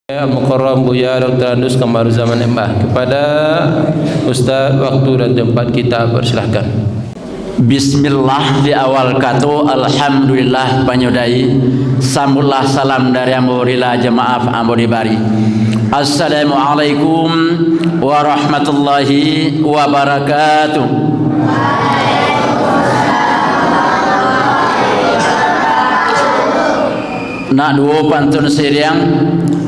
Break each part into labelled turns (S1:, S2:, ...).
S1: Al-Mukarram Buya Dr. Andus Kamaru Zaman Embah. Kepada Ustaz, waktu dan tempat kita persilahkan.
S2: Bismillah di awal kata alhamdulillah panyodai sambutlah salam dari amborila jemaah ambodibari. Assalamualaikum warahmatullahi wabarakatuh. Nak dua pantun siriang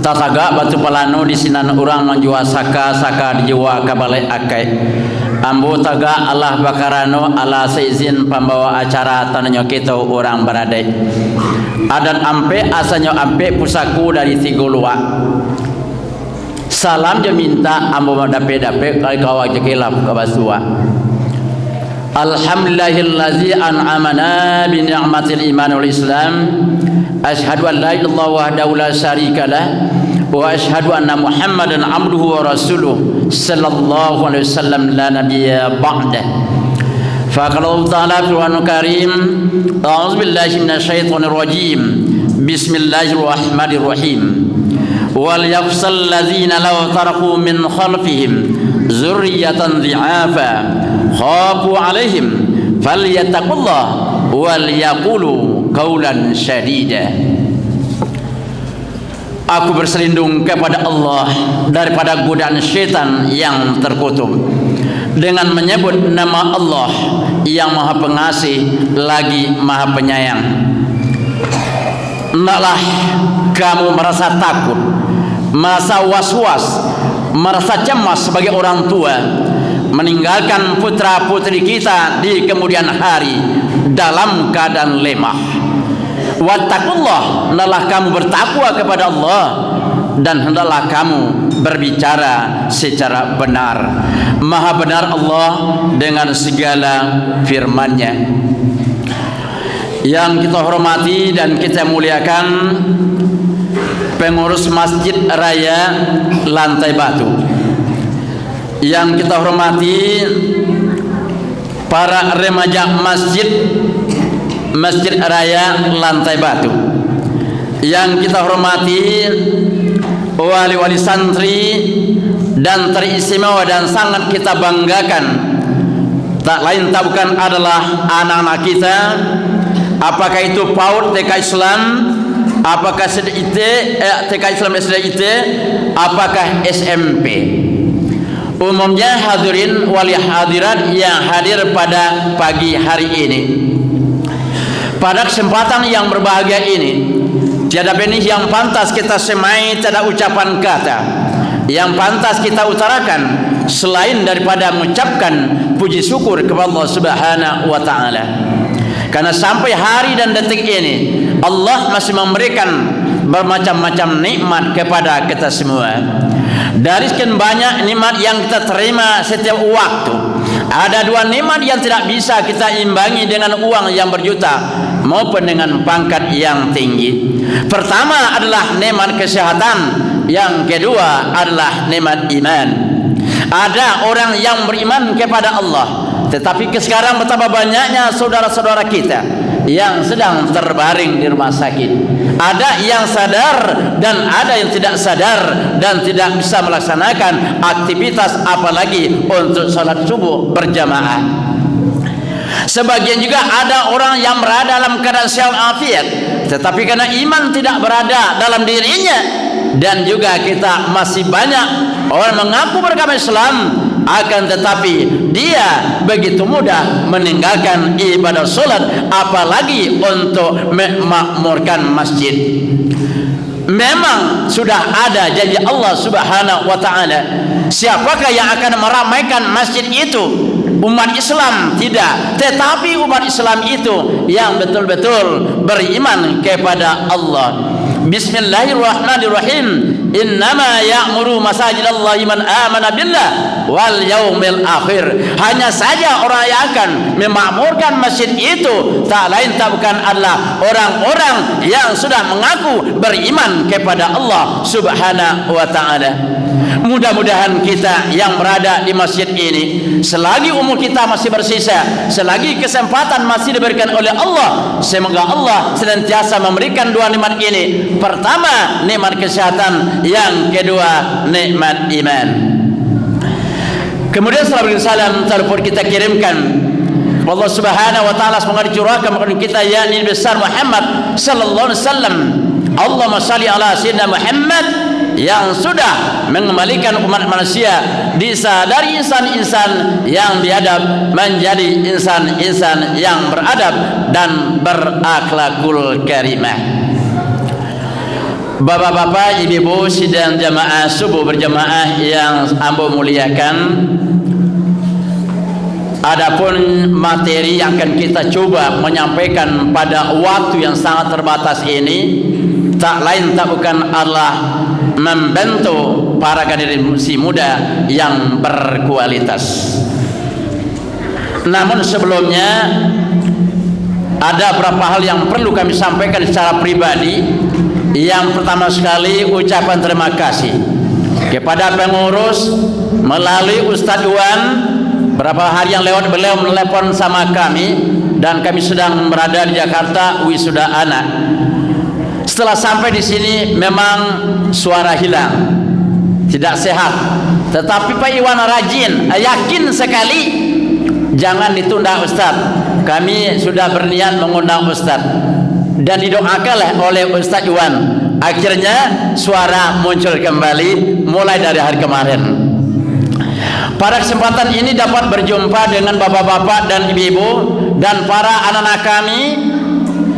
S2: tataga batu palano di sinan orang menjual saka di jiwa kabalai akai ambo taga Allah bakarano ala seizin pembawa acara tanahnya kita orang beradai adan ampe asanyo ampe pusaku dari Tigolua salam je minta ambo dape kali kawak je kilap kabasua. Alhamdulillahillazi an'amana bi ni'matil iman wal islam. Asyhadu an la ilaha illallah wahdahu la syarikalah wa asyhadu anna Muhammadan abduhu wa rasuluh sallallahu alaihi wasallam la nabiyya ba'dah. Fa qala Allah ta'ala fil Qur'anil Karim, a'udzu billahi minasyaitonir rajim. Bismillahirrahmanirrahim. Wal yakhshal ladzina law taraku min khalfihim dzurriyyatan dhi'afa khafu 'alaihim falyattaqullah wal yaqulu qaulan syadida. Aku berselindung kepada Allah daripada godaan syaitan yang terkutuk dengan menyebut nama Allah yang Maha Pengasih lagi Maha Penyayang. Hendaklah kamu merasa takut, merasa was-was, merasa cemas sebagai orang tua meninggalkan putra-putri kita di kemudian hari dalam keadaan lemah. Wattaqullah, hendaklah kamu bertakwa kepada Allah dan hendaklah kamu berbicara secara benar. Maha benar Allah dengan segala firman-Nya. Yang kita hormati dan kita muliakan pengurus Masjid Raya Lantai Batu. Yang kita hormati para remaja Masjid Raya Lantai Batu. Yang kita hormati wali-wali santri dan teristimewa dan sangat kita banggakan, tak lain tak bukan adalah anak-anak kita, apakah itu PAUD TK Islam, apakah TK Islam SDIT, apakah SMP. Umumnya hadirin wali hadirat yang hadir pada pagi hari ini, pada kesempatan yang berbahagia ini, tiada benih yang pantas kita semai, tiada ucapan kata yang pantas kita utarakan selain daripada mengucapkan puji syukur kepada Allah Subhanahu wa taala. Karena sampai hari dan detik ini Allah masih memberikan bermacam-macam nikmat kepada kita semua. Dari sekian banyak nikmat yang kita terima setiap waktu, ada dua nikmat yang tidak bisa kita imbangi dengan uang yang berjuta maupun dengan pangkat yang tinggi. Pertama adalah nikmat kesehatan, yang kedua adalah nikmat iman. Ada orang yang beriman kepada Allah, tetapi sekarang betapa banyaknya saudara-saudara kita yang sedang terbaring di rumah sakit. Ada yang sadar dan ada yang tidak sadar dan tidak bisa melaksanakan aktivitas apalagi untuk salat subuh berjamaah. Sebagian juga ada orang yang berada dalam keadaan sehat afiat, tetapi karena iman tidak berada dalam dirinya. Dan juga kita masih banyak orang mengaku beragama Islam, akan tetapi dia begitu mudah meninggalkan ibadah solat, apalagi untuk memakmurkan masjid. Memang sudah ada janji Allah Subhanahu wa taala, siapakah yang akan meramaikan masjid itu? Umat Islam tidak, tetapi umat Islam itu yang betul-betul beriman kepada Allah. Bismillahirrahmanirrahim. Innama ya'muru masajidallahi man amana billah wal yaumil akhir. Hanya saja orang yang akan memakmurkan masjid itu tak lain tak bukan adalah orang-orang yang sudah mengaku beriman kepada Allah Subhanahu wa taala. Mudah-mudahan kita yang berada di masjid ini, selagi umur kita masih bersisa, selagi kesempatan masih diberikan oleh Allah, semoga Allah senantiasa memberikan dua nikmat ini. Pertama, nikmat kesehatan, yang kedua, nikmat iman. Kemudian salawat salam telepon kita kirimkan Allah Subhanahu wa taala, semoga dicurahkan kepada kita yakni besar Muhammad sallallahu alaihi wasallam. Allahumma shalli ala sayyidina Muhammad, yang sudah mengembalikan umat manusia dari insan-insan yang biadab menjadi insan-insan yang beradab dan berakhlakul karimah. Bapak-bapak, ibu-ibu sidang jamaah subuh berjamaah yang ambo muliakan, adapun materi yang akan kita coba menyampaikan pada waktu yang sangat terbatas ini, tak lain tak bukan adalah membantu para generasi muda yang berkualitas. Namun sebelumnya ada beberapa hal yang perlu kami sampaikan secara pribadi. Yang pertama sekali, ucapan terima kasih kepada pengurus melalui Ustadz Iwan. Berapa hari yang lewat beliau menelepon sama kami dan kami sedang berada di Jakarta wisuda anak. Setelah sampai di sini memang suara hilang, tidak sehat. Tetapi Pak Iwan rajin, yakin sekali, jangan ditunda Ustaz. Kami sudah berniat mengundang Ustaz dan didoakanlah oleh Ustaz Iwan. Akhirnya suara muncul kembali mulai dari hari kemarin. Pada kesempatan ini dapat berjumpa dengan bapak-bapak dan ibu-ibu dan para anak-anak kami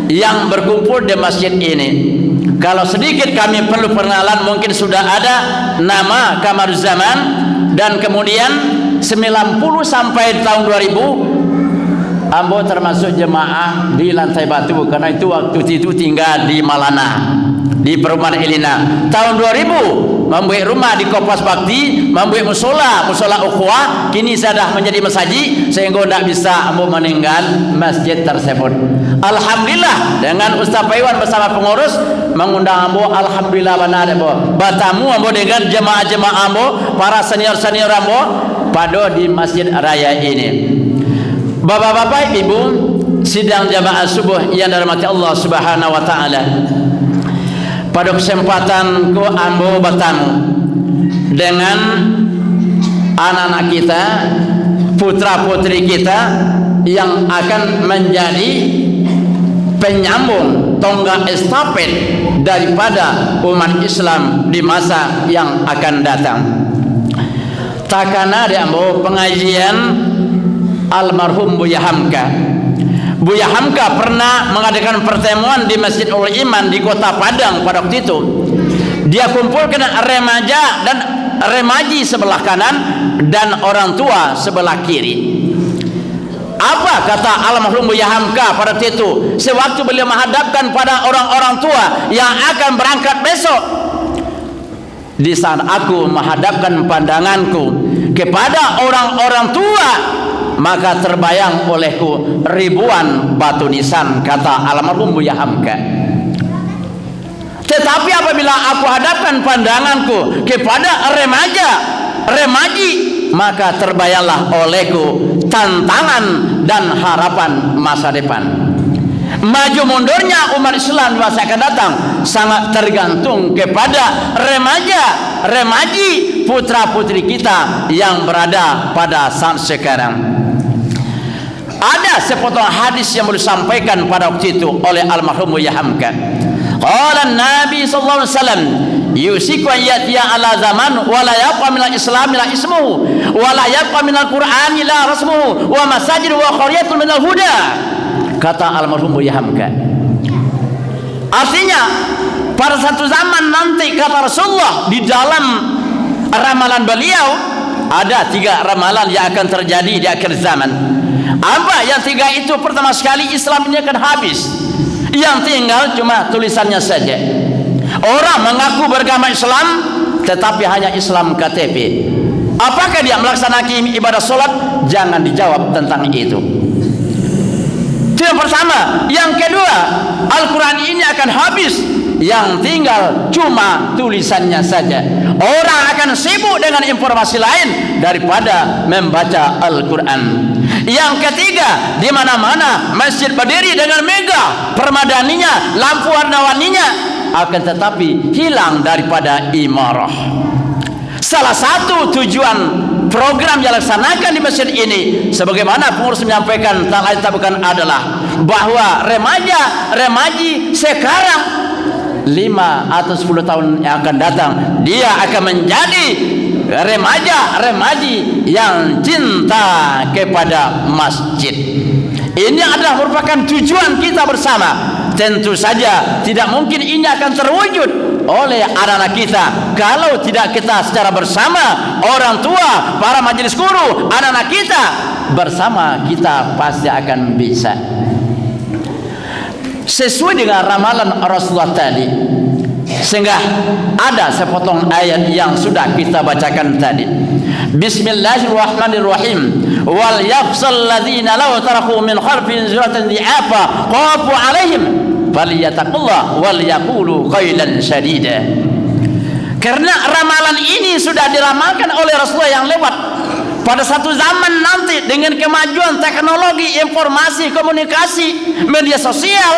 S2: yang berkumpul di masjid ini. Kalau sedikit kami perlu perkenalan, mungkin sudah ada nama Kamaruzzaman, dan kemudian 90 sampai tahun 2000 ambo termasuk jemaah di Lantai Batu, karena itu waktu itu tinggal di Malana di perumahan Elina. Tahun 2000 membuat rumah di Kopas Bakti, membuat musola ukhuwah, kini sudah menjadi masjid sehingga tidak bisa ambo meninggal masjid tersebut. Alhamdulillah dengan Ustaz Paiwan bersama pengurus mengundang ambo, alhamdulillah benar ambo batamu ambo dengan jemaah-jemaah ambo, para senior-senior ambo pada di masjid raya ini. Bapak-bapak, ibu sidang jamaah subuh yang dirahmati Allah Subhanahu wa taala. Pada kesempatan ku ambo bertamu dengan anak-anak kita, putra-putri kita yang akan menjadi penyambung tonggak estafet daripada umat Islam di masa yang akan datang. Takana di ambo pengajian almarhum Buya Hamka. Buya Hamka pernah mengadakan pertemuan di Masjid Ul Iman di Kota Padang pada waktu itu. Dia kumpulkan remaja dan remaji sebelah kanan dan orang tua sebelah kiri. Apa kata almarhum Buya Hamka pada waktu itu? Sewaktu beliau menghadapkan pada orang-orang tua yang akan berangkat besok, di saat aku menghadapkan pandanganku kepada orang-orang tua, maka terbayang olehku ribuan batu nisan, kata almarhum Buya Hamka. Tetapi apabila aku hadapkan pandanganku kepada remaji, maka terbayanglah olehku tantangan dan harapan masa depan. Maju mundurnya umat Islam di masa akan datang sangat tergantung kepada remaji putra-putri kita yang berada pada saat sekarang. Ada sepotong hadis yang disampaikan pada waktu itu oleh almarhum Buya Hamka. Qala Nabi sallallahu alaihi wasallam, yusiku ayatiya ala zaman wa la yabqa min al-islam ila ismuhu wa la yabqa min al-Qur'an ila rasmuhu wa masajid wa qaryatun min al-huda. Kata almarhum Buya Hamka. Artinya pada satu zaman nanti, kata Rasulullah, di dalam ramalan beliau ada 3 ramalan yang akan terjadi di akhir zaman. Apa yang 3 itu? Pertama sekali, Islam ini akan habis, yang tinggal cuma tulisannya saja. Orang mengaku beragama Islam tetapi hanya Islam KTP. Apakah dia melaksanakan ibadah sholat? Jangan dijawab tentang itu. Itu yang pertama. Yang kedua, Al-Quran ini akan habis yang tinggal cuma tulisannya saja. Orang akan sibuk dengan informasi lain daripada membaca Al-Quran. Yang ketiga, di mana-mana masjid berdiri dengan megah, permadaninya, lampu warna-warninya, akan tetapi hilang daripada imarah. Salah satu tujuan program yang dilaksanakan di masjid ini, sebagaimana pengurus menyampaikan, tak lain tak bukan adalah bahwa remaji sekarang 5 atau 10 tahun yang akan datang, dia akan menjadi remaji yang cinta kepada masjid. Ini adalah merupakan tujuan kita bersama. Tentu saja tidak mungkin ini akan terwujud oleh anak-anak kita kalau tidak kita secara bersama, orang tua, para majelis guru, anak-anak kita bersama, kita pasti akan bisa. Sesuai dengan ramalan Rasulullah tadi, sehingga ada sepotong ayat yang sudah kita bacakan tadi. Bismillahirrahmanirrahim. Wal yakhshal ladzina law taraku min khalfihim zurratan dhi'afa qafu 'alaihim falyattaqullah wal yaqulu qailan sadida. Karena ramalan ini sudah diramalkan oleh Rasulullah yang lewat. Pada satu zaman nanti dengan kemajuan teknologi, informasi, komunikasi, media sosial,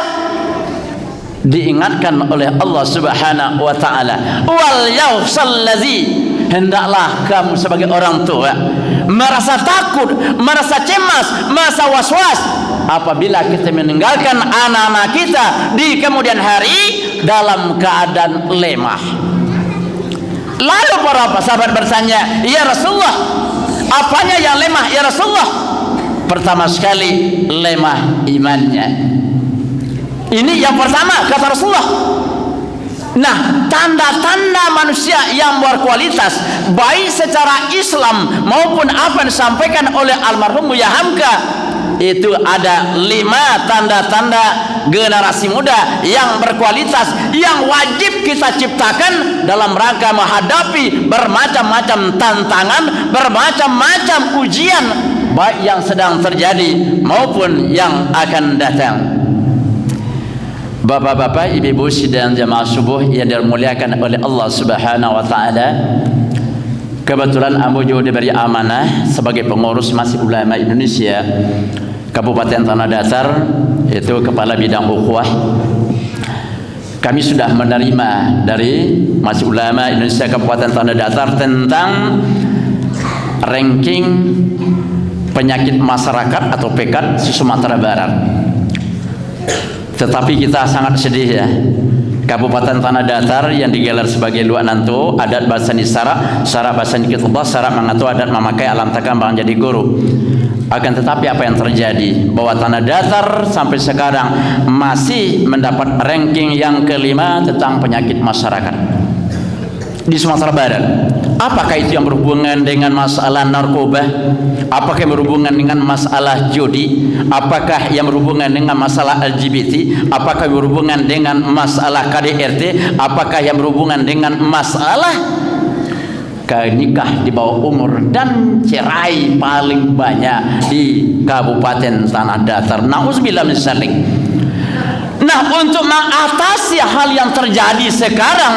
S2: diingatkan oleh Allah Subhanahu wa taala, wal yakhshal ladzi, hendaklah kamu sebagai orang tua merasa takut, merasa cemas, merasa was-was apabila kita meninggalkan anak-anak kita di kemudian hari dalam keadaan lemah. Lalu para sahabat bertanya, ya Rasulullah, apanya yang lemah ya Rasulullah? Pertama sekali lemah imannya. Ini yang pertama kata Rasulullah. Nah, tanda-tanda manusia yang berkualitas baik secara Islam maupun apa yang disampaikan oleh almarhum Buya Hamka, itu ada 5 tanda-tanda generasi muda yang berkualitas yang wajib kita ciptakan dalam rangka menghadapi bermacam-macam tantangan, bermacam-macam ujian baik yang sedang terjadi maupun yang akan datang. Bapak-bapak, ibu-ibu sidang jamaah subuh yang dimuliakan oleh Allah Subhanahu wa taala. Kebetulan Ambo juga diberi amanah sebagai pengurus Masjid Ulama Indonesia Kabupaten Tanah Datar, yaitu kepala bidang ukhuwah. Kami sudah menerima dari Masjid Ulama Indonesia Kabupaten Tanah Datar tentang ranking penyakit masyarakat atau PEKAT Sumatera Barat. Tetapi kita sangat sedih ya, Kabupaten Tanah Datar yang digelar sebagai Luak Nantu, adat bahasa Nisara, syarat bahasa Nikitullah, syarat mengatur adat memakai alam takam bang jadi guru. Akan tetapi apa yang terjadi? Bahwa Tanah Datar sampai sekarang masih mendapat ranking yang kelima tentang penyakit masyarakat di Sumatera Barat. Apakah itu yang berhubungan dengan masalah narkoba? Apakah yang berhubungan dengan masalah judi? Apakah yang berhubungan dengan masalah LGBT? Apakah yang berhubungan dengan masalah KDRT? Apakah yang berhubungan dengan masalah nikah di bawah umur dan cerai paling banyak di Kabupaten Tanah Datar? Nauzubillah min dzalik. Nah, untuk mengatasi hal yang terjadi sekarang,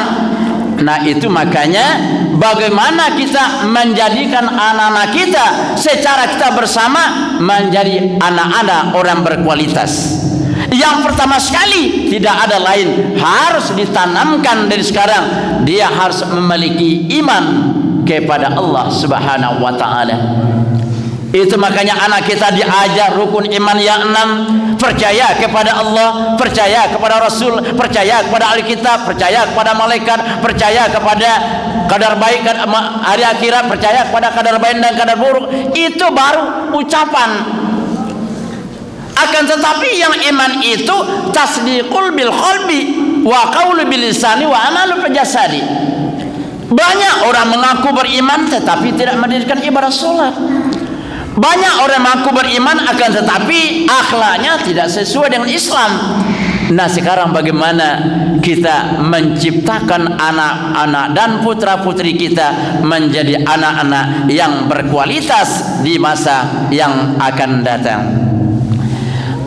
S2: nah itu makanya bagaimana kita menjadikan anak-anak kita secara kita bersama menjadi anak-anak orang berkualitas. Yang pertama sekali, tidak ada lain, harus ditanamkan dari sekarang, dia harus memiliki iman kepada Allah Subhanahu wa taala. Itu makanya anak kita diajar rukun iman yang 6, percaya kepada Allah, percaya kepada Rasul, percaya kepada Alkitab, percaya kepada malaikat, percaya kepada kadar baik dan hari akhirat, percaya kepada kadar baik dan kadar buruk. Itu baru ucapan. Akan tetapi yang iman itu tasdiqul bil qalbi wa qaulu bil lisani wa amalu bil jasadi. Banyak orang mengaku beriman tetapi tidak mendirikan ibadah salat. Banyak orang mengaku beriman akan tetapi akhlaknya tidak sesuai dengan Islam. Nah, sekarang bagaimana kita menciptakan anak-anak dan putra-putri kita menjadi anak-anak yang berkualitas di masa yang akan datang?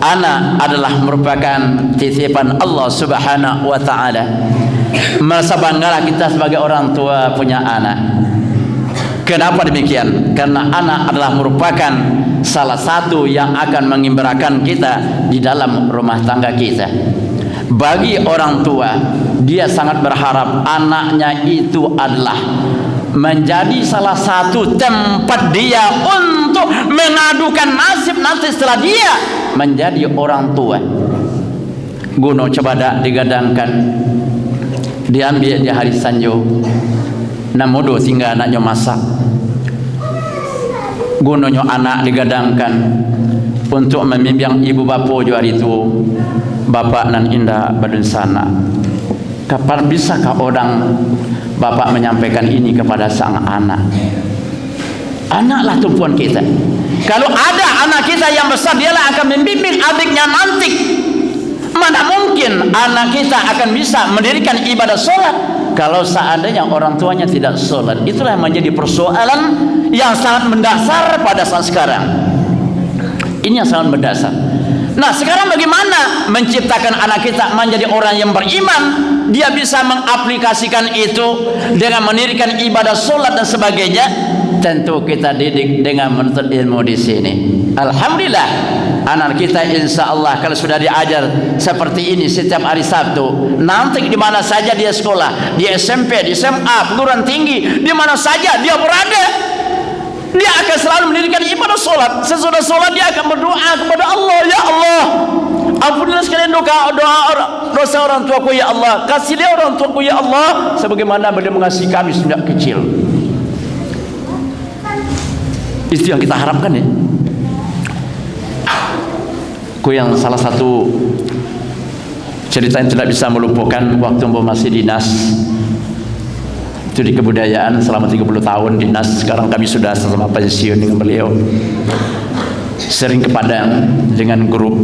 S2: anak adalah merupakan titipan Allah Subhanahu wa taala. Merasa banggalah kita sebagai orang tua punya anak. Kenapa demikian? Karena anak adalah merupakan salah satu yang akan mengimbarakan kita di dalam rumah tangga kita. Bagi orang tua, dia sangat berharap anaknya itu adalah menjadi salah satu tempat dia untuk mengadukan nasib nanti setelah dia menjadi orang tua. Gunung Cebadak digadangkan, diambil di hari Sanjo, namudo sehingga anaknya masak. Gunungnya anak digadangkan untuk membimbing ibu bapa juga hari itu, bapak nan indah badun sana. Kapan bisakah orang bapak menyampaikan ini kepada sang anak? Anaklah tumpuan kita. Kalau ada anak kita yang besar, dialah akan membimbing adiknya nanti. Mana mungkin anak kita akan bisa mendirikan ibadah sholat kalau seandainya orang tuanya tidak sholat? Itulah yang menjadi persoalan yang sangat mendasar pada saat sekarang. Ini yang sangat mendasar. Nah, sekarang bagaimana menciptakan anak kita menjadi orang yang beriman? Dia bisa mengaplikasikan itu dengan mendirikan ibadah sholat dan sebagainya. Tentu kita didik dengan menuntut ilmu di sini. Alhamdulillah, anak kita insya Allah kalau sudah diajar seperti ini setiap hari Sabtu, nanti di mana saja dia sekolah, di SMP, di SMA, perguruan tinggi, di mana saja dia berada, dia akan selalu mendirikan ibadah sholat. Sesudah sholat dia akan berdoa kepada Allah, ya Allah, ampunilah sekalian dosa orang tuaku ya Allah, kasihlah orang tuaku ya Allah sebagaimana beliau mengasihi kami sejak kecil. Itu yang kita harapkan ya. Yang salah satu cerita yang tidak bisa melupakan waktu masih dinas itu di kebudayaan selama 30 tahun dinas. Sekarang kami sudah sama pensiun dengan beliau. Sering ke Padang dengan grup,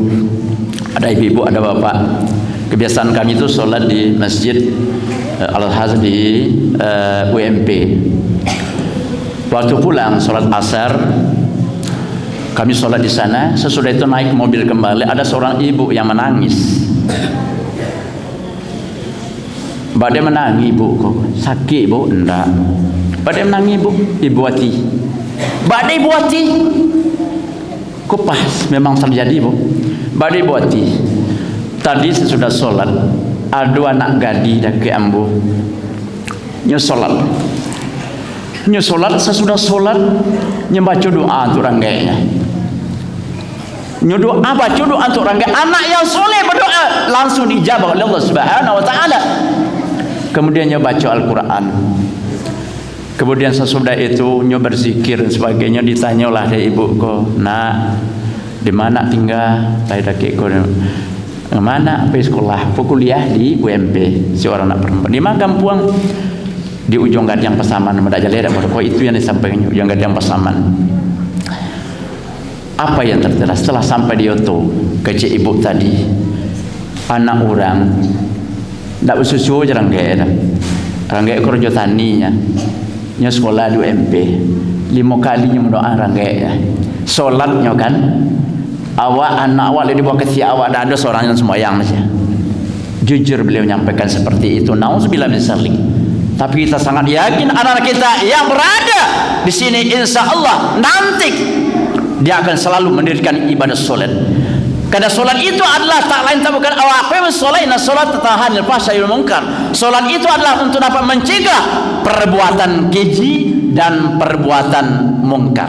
S2: ada ibu-ibu, ada bapak. Kebiasaan kami itu sholat di masjid Al-Azhar di UMP. Waktu pulang sholat asar, kami sholat di sana. Sesudah itu naik mobil kembali, ada seorang ibu yang menangis. Mbak dia menangis, ibu kok sakit ibu? Enggak. Mbak dia menangis, ibu hati. Mbak dia ibu hati. Kok pas memang terjadi bu. Mbak dia ibu hati. Tadi sesudah sholat, ada anak gadi dari Ambo nyosolat sesudah sholat nyebaca doa untuk ranggainya. Nyodoa baca doa untuk ranggai. Anak yang soleh berdoa langsung dijabah oleh Allah Subhanahu wa taala. Kemudian nyo baca Al-Quran. Kemudian sesudah itu nyo berzikir dan sebagainya. Ditanyalah dari ibu ko, nak di mana tinggal? Saya daki ko mana? Apa sekolah? Kuliah di UMP. Si orang anak perempuan. Di mana kampung? Di ujung Gadang Pasaman. Mendak jalera. Itu yang disampaikan ujung Gadang Pasaman. Apa yang tertera setelah sampai di Yoto ke cik ibu tadi, anak orang tak bersusu je ranggai kerja taninya nya sekolah di UMP 5 kalinya mendoa ranggai solatnya kan awak anak awak dia dibawa ke si awak dan ada seorang yang sembahyang saja. Jujur beliau menyampaikan seperti itu. Nauzubillah min dzalik. Tapi kita sangat yakin anak kita yang berada di sini insya Allah nanti dia akan selalu mendirikan ibadah solat. Karena solat itu adalah tak lain tak bukan awaqim solat. Nah solat tahan lepas syai'ul munkar. Solat itu adalah untuk dapat mencegah perbuatan keji dan perbuatan mungkar.